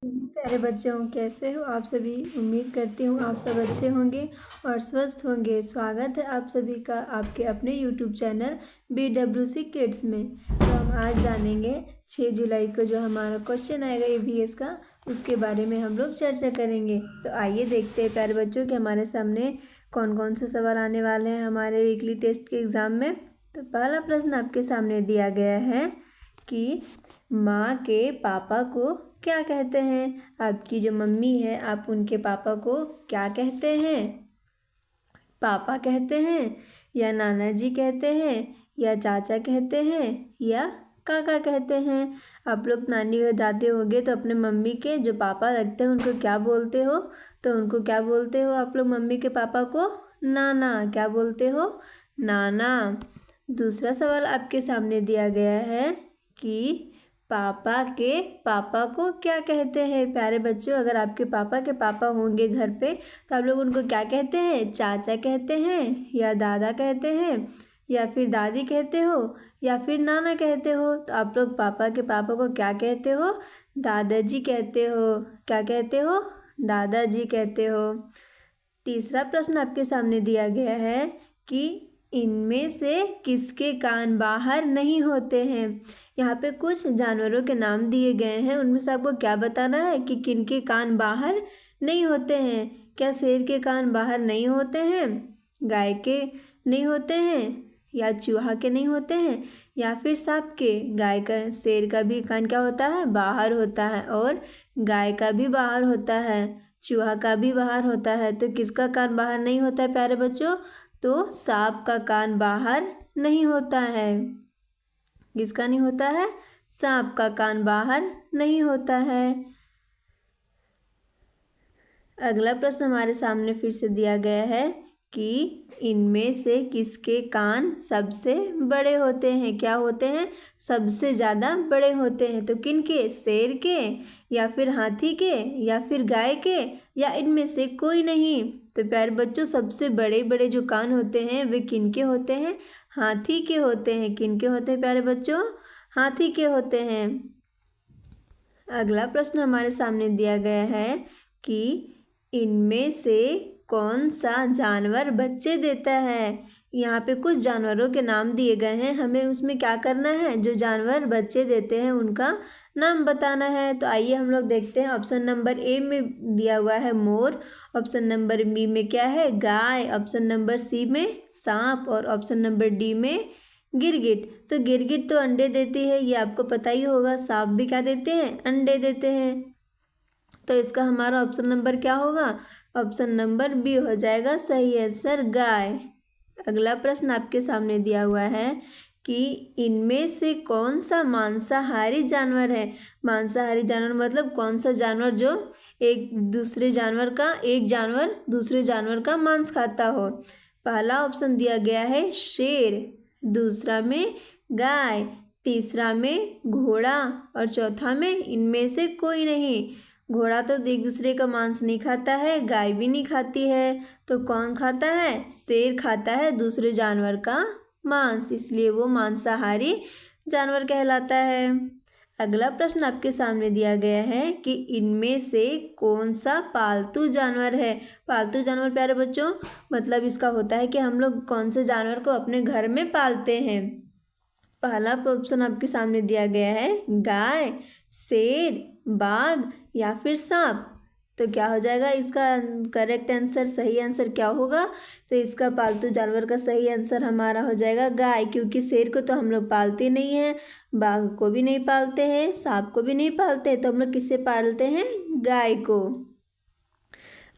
प्यारे बच्चों, कैसे हो आप सभी। उम्मीद करती हूँ आप सब अच्छे होंगे और स्वस्थ होंगे। स्वागत है आप सभी का आपके अपने यूट्यूब चैनल BWC किड्स में। तो हम आज जानेंगे 6 जुलाई को जो हमारा क्वेश्चन आएगा EVS का, उसके बारे में हम लोग चर्चा करेंगे। तो आइए देखते हैं प्यारे बच्चों कि हमारे सामने कौन कौन से सवाल आने वाले हैं हमारे वीकली टेस्ट के एग्ज़ाम में। तो पहला प्रश्न आपके सामने दिया गया है कि माँ के पापा को क्या कहते हैं। आपकी जो मम्मी है, आप उनके पापा को क्या कहते हैं। पापा कहते हैं, या नाना जी कहते हैं, या चाचा कहते हैं, या काका कहते हैं। आप लोग नानी घर जाते होंगे तो अपने मम्मी के जो पापा लगते हैं उनको क्या बोलते हो। तो उनको क्या बोलते हो आप लोग मम्मी के पापा को? नाना। क्या बोलते हो? नाना। दूसरा सवाल आपके सामने दिया गया है कि पापा के पापा को क्या कहते हैं। प्यारे बच्चों, अगर आपके पापा के पापा होंगे घर पे तो आप लोग उनको क्या कहते हैं? चाचा कहते हैं, या दादा कहते हैं, या फिर दादी कहते हो, या फिर नाना कहते हो। तो आप लोग पापा के पापा को क्या कहते हो? दादाजी कहते हो। क्या कहते हो? दादाजी कहते हो। तीसरा प्रश्न आपके सामने दिया गया है कि इनमें से किसके कान बाहर नहीं होते हैं। यहाँ पे कुछ जानवरों के नाम दिए गए हैं, उनमें से आपको क्या बताना है कि किनके कान बाहर नहीं होते हैं। क्या शेर के कान बाहर नहीं होते हैं, गाय के नहीं होते हैं, या चूहा के नहीं होते हैं, या फिर सांप के। गाय का शेर का भी कान क्या होता है? बाहर होता है, और गाय का भी बाहर होता है, चूहा का भी बाहर होता है। तो किसका कान बाहर नहीं होता है प्यारे बच्चों? तो सांप का कान बाहर नहीं होता है। किसका नहीं होता है? सांप का कान बाहर नहीं होता है। अगला प्रश्न हमारे सामने फिर से दिया गया है कि इनमें से किसके कान सबसे बड़े होते हैं। क्या होते हैं? सबसे ज़्यादा बड़े होते हैं। तो किनके? शेर के, या फिर हाथी के, या फिर गाय के, या इनमें से कोई नहीं। तो प्यारे बच्चों, सबसे बड़े बड़े जो कान होते हैं वे किनके होते हैं? हाथी के होते हैं। किनके होते हैं प्यारे बच्चों? हाथी के होते हैं। अगला प्रश्न हमारे सामने दिया गया है कि इनमें से कौन सा जानवर बच्चे देता है। यहाँ पे कुछ जानवरों के नाम दिए गए हैं, हमें उसमें क्या करना है? जो जानवर बच्चे देते हैं उनका नाम बताना है। तो आइए हम लोग देखते हैं। ऑप्शन नंबर ए में दिया हुआ है मोर, ऑप्शन नंबर बी में क्या है? गाय, ऑप्शन नंबर सी में सांप, और ऑप्शन नंबर डी में गिरगिट। तो गिरगिट तो अंडे देती है, ये आपको पता ही होगा। सांप भी क्या देते हैं? अंडे देते हैं। तो इसका हमारा ऑप्शन नंबर क्या होगा? ऑप्शन नंबर बी हो जाएगा सही आंसर, गाय। अगला प्रश्न आपके सामने दिया हुआ है कि इनमें से कौन सा मांसाहारी जानवर है। मांसाहारी जानवर मतलब कौन सा जानवर जो एक जानवर दूसरे जानवर का मांस खाता हो। पहला ऑप्शन दिया गया है शेर, दूसरा में गाय, तीसरा में घोड़ा, और चौथा में इनमें से कोई नहीं। घोड़ा तो एक दूसरे का मांस नहीं खाता है, गाय भी नहीं खाती है। तो कौन खाता है? शेर खाता है दूसरे जानवर का मांस, इसलिए वो मांसाहारी जानवर कहलाता है। अगला प्रश्न आपके सामने दिया गया है कि इनमें से कौन सा पालतू जानवर है। पालतू जानवर प्यारे बच्चों मतलब इसका होता है कि हम लोग कौन से जानवर को अपने घर में पालते हैं। पहला ऑप्शन आपके सामने दिया गया है गाय, शेर, बाघ, या फिर सांप। तो क्या हो जाएगा इसका करेक्ट आंसर? सही आंसर क्या होगा? तो इसका पालतू जानवर का सही आंसर हमारा हो जाएगा गाय, क्योंकि शेर को तो हम लोग पालते नहीं हैं, बाघ को भी नहीं पालते हैं, सांप को भी नहीं पालते, तो हम लोग किससे पालते हैं? गाय को।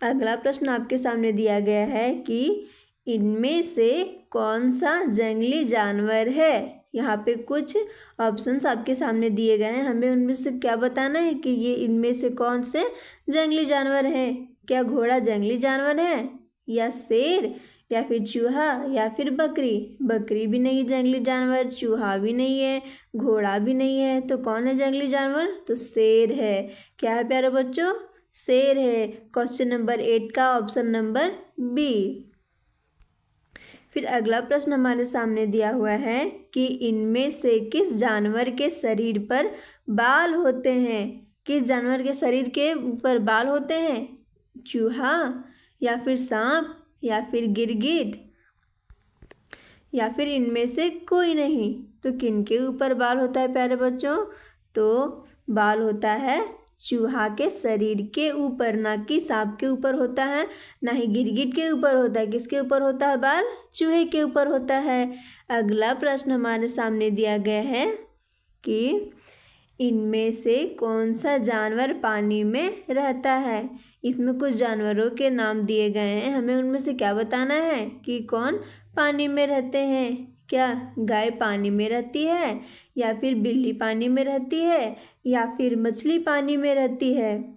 अगला प्रश्न आपके सामने दिया गया है कि इनमें से कौन सा जंगली जानवर है। यहाँ पे कुछ ऑप्शंस आपके सामने दिए गए हैं, हमें उनमें से क्या बताना है कि ये इनमें से कौन से जंगली जानवर हैं। क्या घोड़ा जंगली जानवर है, या शेर, या फिर चूहा, या फिर बकरी। बकरी भी नहीं जंगली जानवर, चूहा भी नहीं है, घोड़ा भी नहीं है। तो कौन है जंगली जानवर? तो शेर है। क्या है प्यारे बच्चों? शेर है। क्वेश्चन नंबर 8 का ऑप्शन नंबर बी। फिर अगला प्रश्न हमारे सामने दिया हुआ है कि इनमें से किस जानवर के शरीर पर बाल होते हैं। किस जानवर के शरीर के ऊपर बाल होते हैं? चूहा या फिर सांप या फिर गिरगिट या फिर इनमें से कोई नहीं। तो किनके ऊपर बाल होता है प्यारे बच्चों? तो बाल होता है चूहा के शरीर के ऊपर, ना कि सांप के ऊपर होता है, ना ही गिरगिट के ऊपर होता है। किसके ऊपर होता है बाल? चूहे के ऊपर होता है। अगला प्रश्न हमारे सामने दिया गया है कि इनमें से कौन सा जानवर पानी में रहता है? इसमें कुछ जानवरों के नाम दिए गए हैं, हमें उनमें से क्या बताना है कि कौन पानी में रहते हैं। क्या गाय पानी में रहती है, या फिर बिल्ली पानी में रहती है, या फिर मछली पानी में रहती है?